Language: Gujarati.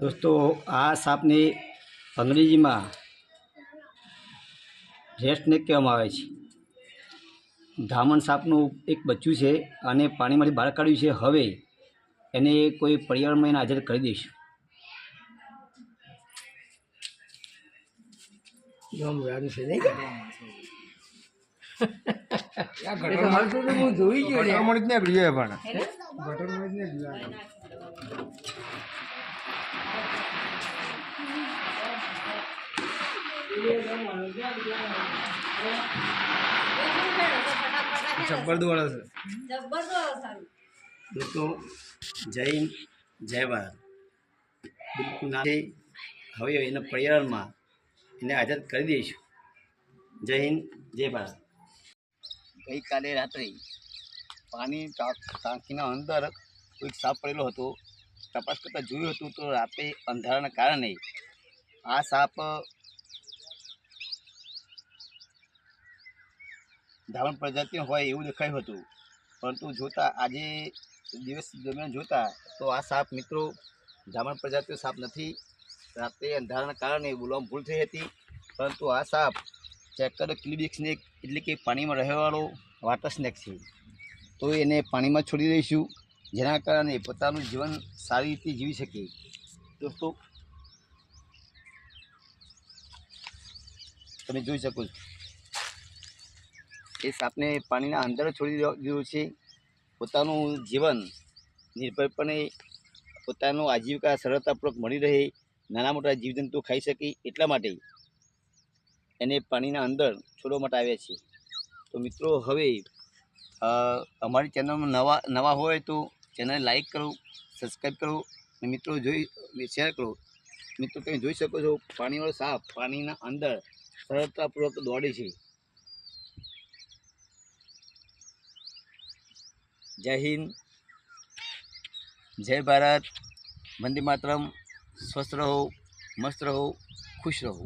दोस्तों आ सापने अंग्रेजी में રેડસ્નેક કહેવામાં આવે છે। ધામણ સાપનું એક બચ્ચું છે અને પાણીમાંથી બહાર કાઢ્યું છે। હવે એને કોઈ પર્યાવરણમાં એને હાજર કરી દઈશું। दोस्तों जय हिंद जय भारत। बिल्कुल ना હવે એને પર્યાવરણમાં એને આઝાદ કરી દઈશું। જય હિન્દ જય ભારત। ગઈકાલે રાત્રે પાણી ટાંકીના અંદર કોઈક સાપ પડેલો હતો। તપાસ કરતાં જોયું હતું તો રાતે અંધારાના કારણે આ સાપ ધાવણ પ્રજાતિનો હોય એવું દેખાયું હતું, પરંતુ જોતાં આજે દિવસ દરમિયાન જોતા તો આ સાપ મિત્રો ધાવણ પ્રજાતિનો સાપ નથી। રાતે અંધારાના કારણે બોલવામાં ભૂલ થઈ હતી, પરંતુ આ સાપ ચેકર કિલીબેક સ્નેક એટલે કે પાણીમાં રહેવાવાળો વાટર સ્નેક છે। તો એને પાણીમાં છોડી દઈશું, જેના કારણે પોતાનું જીવન સારી રીતે જીવી શકે। દોસ્તો તમે જોઈ શકો છો એ સાપને પાણીના અંદર છોડી દીધું છે। પોતાનું જીવન નિર્ભયપણે પોતાનું આજીવિકા સરળતાપૂર્વક મળી રહે, નાના મોટા જીવજંતુ ખાઈ શકે એટલા માટે એને પાણીના અંદર છોડવા માટે આવ્યા છે। તો મિત્રો હવે અમારી ચેનલમાં નવા હોય તો ચેનલને લાઈક કરો, સબસ્ક્રાઈબ કરો અને મિત્રો શેર કરો। મિત્રો તમે જોઈ શકો છો પાણીવાળો સાપ પાણીના અંદર સરળતાપૂર્વક દોડે છે। जय हिंद जय भारत। वंदे मातरम। स्वस्थ रहो, मस्त रहो, खुश रहो।